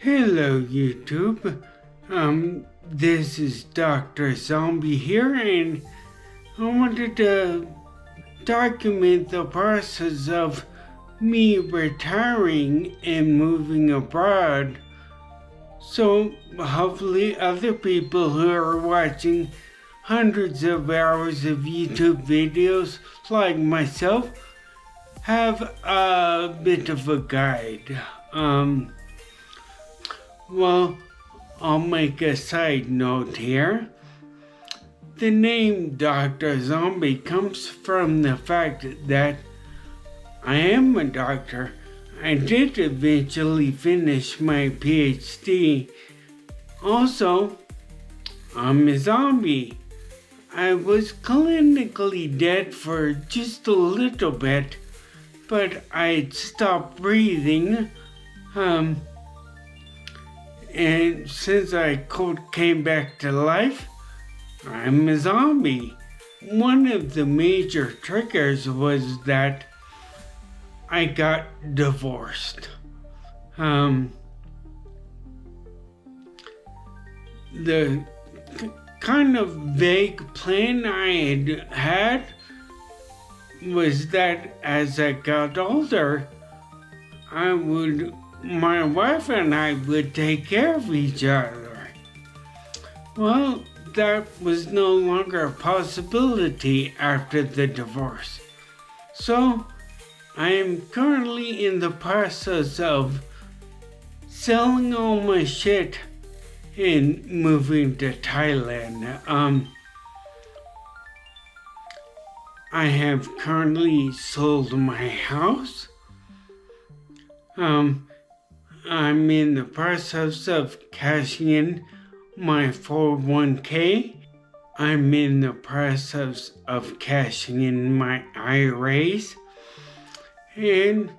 Hello YouTube. This is Dr. Zombie here, and I wanted to document the process of me retiring and moving abroad. So hopefully other people who are watching hundreds of hours of YouTube videos like myself have a bit of a guide. Well, I'll make a side note here. The name Dr. Zombie comes from the fact that I am a doctor. I did eventually finish my PhD. Also, I'm a zombie. I was clinically dead for just a little bit, but I'd stopped breathing. And since I came back to life, I'm a zombie. One of the major triggers was that I got divorced. The kind of vague plan I had was that as I got older, my wife and I would take care of each other. Well, that was no longer a possibility after the divorce. So, I am currently in the process of selling all my shit and moving to Thailand. I have currently sold my house. I'm in the process of cashing in my 401k. I'm in the process of cashing in my IRAs. And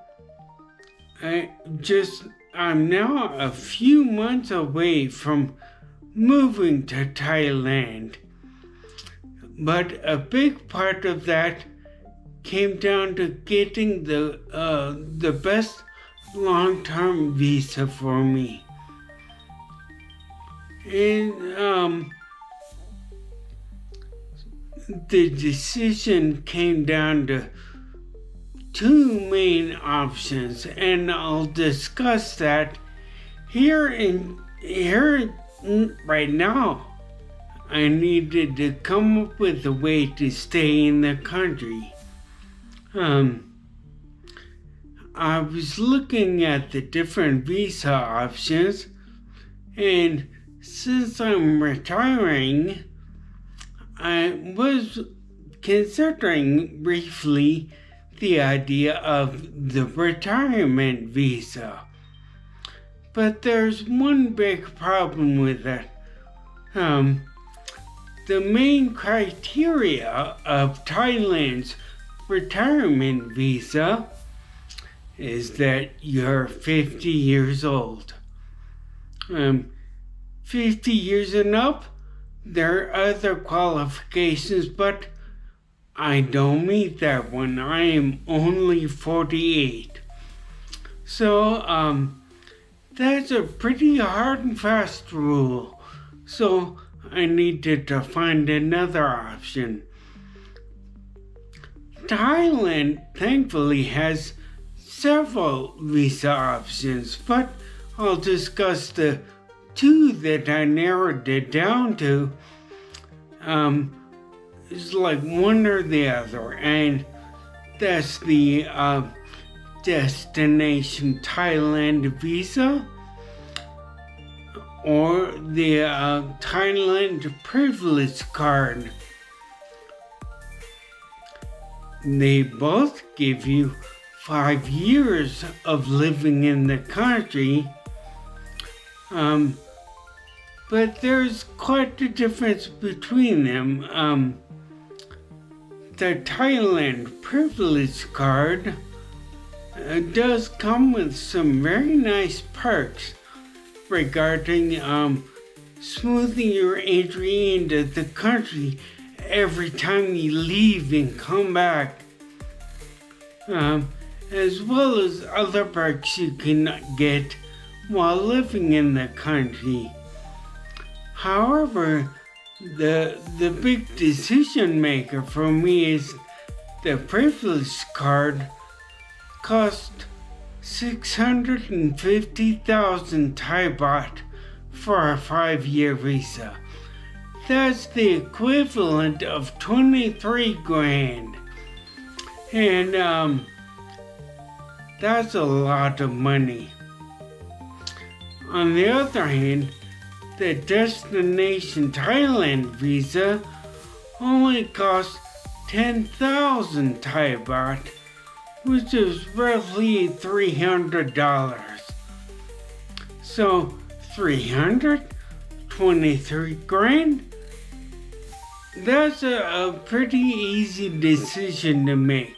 I'm now a few months away from moving to Thailand. But a big part of that came down to getting the best long-term visa for me. And the decision came down to two main options, and I'll discuss that here right now. I needed to come up with a way to stay in the country. I was looking at the different visa options, and since I'm retiring, I was considering briefly the idea of the retirement visa. But there's one big problem with it. The main criteria of Thailand's retirement visa is that you're 50 years old. 50 years and up, there are other qualifications, but I don't meet that one. I am only 48. So, that's a pretty hard and fast rule. So, I needed to find another option. Thailand, thankfully, has several visa options, but I'll discuss the two that I narrowed it down to. It's like one or the other, and that's the Destination Thailand visa or the Thailand Privilege Card. They both give you 5 years of living in the country, but there's quite a difference between them. The Thailand Privilege Card does come with some very nice perks regarding smoothing your entry into the country every time you leave and come back. As well as other perks you can get while living in the country. However, the big decision maker for me is the privilege card cost 650,000 Thai baht for a 5-year visa. That's the equivalent of 23 grand. And that's a lot of money. On the other hand, the Destination Thailand visa only costs 10,000 Thai baht, which is roughly $300. So 323 grand? That's a pretty easy decision to make.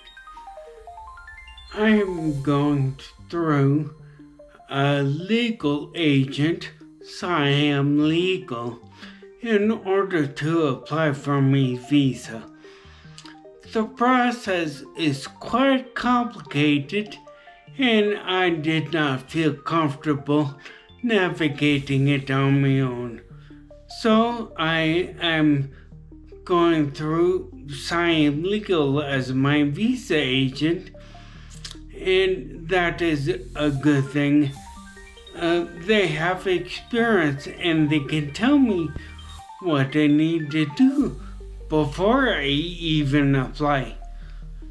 I'm going through a legal agent, Siam Legal, in order to apply for my visa. The process is quite complicated, and I did not feel comfortable navigating it on my own. So I am going through Siam Legal as my visa agent, and that is a good thing. They have experience and they can tell me what I need to do before I even apply.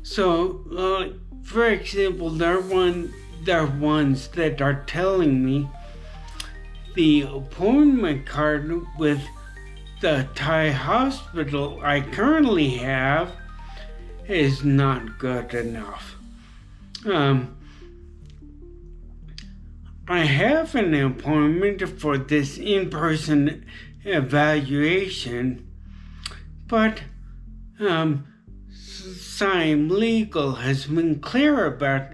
So, for example, there are ones that are telling me the appointment card with the Thai hospital I currently have is not good enough. I have an appointment for this in-person evaluation, but Siam Legal has been clear about,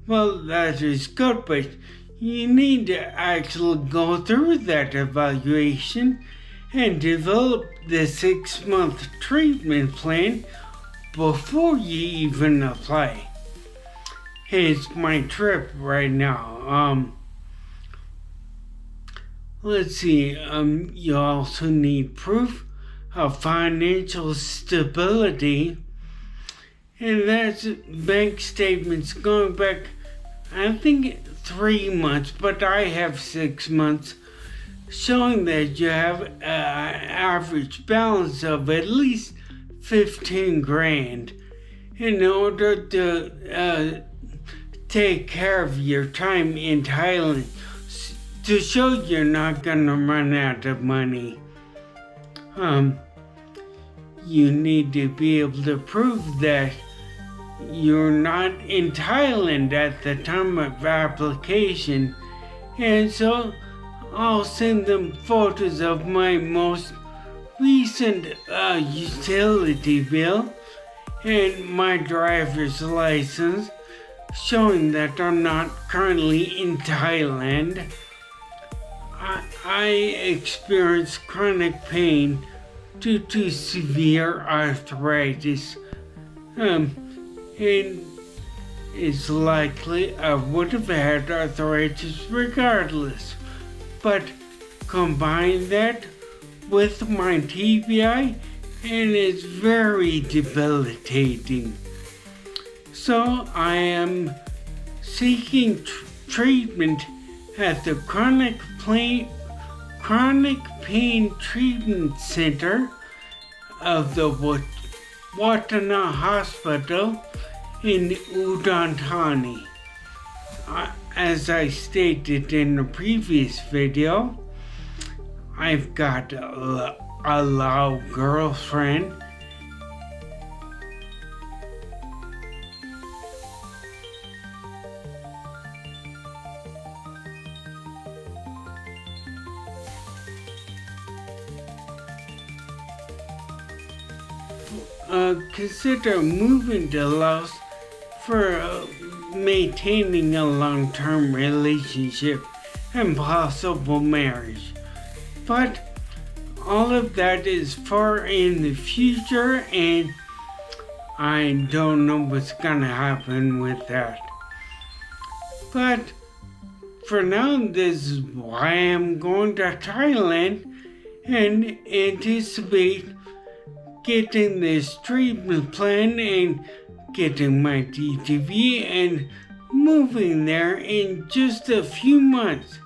well, that is good, but you need to actually go through that evaluation and develop the 6-month treatment plan before you even apply. It's my trip right now. Let's see, you also need proof of financial stability, and that's bank statements going back, I think 3 months, but I have 6 months, showing that you have an average balance of at least 15 grand in order to take care of your time in Thailand, to show you're not gonna run out of money. You need to be able to prove that you're not in Thailand at the time of application, and so I'll send them photos of my most recent utility bill and my driver's license, showing that I'm not currently in Thailand. I experience chronic pain due to severe arthritis, and it's likely I would have had arthritis regardless. But combine that with my TBI, and it's very debilitating. So I am seeking treatment at the Chronic Pain Treatment Center of the Watana Hospital in Udon Thani. As I stated in the previous video, I've got a Lao girlfriend. Consider moving to Laos for maintaining a long-term relationship and possible marriage. But all of that is far in the future, and I don't know what's gonna happen with that. But for now, this is why I'm going to Thailand and anticipate getting this treatment plan and getting my DTV and moving there in just a few months.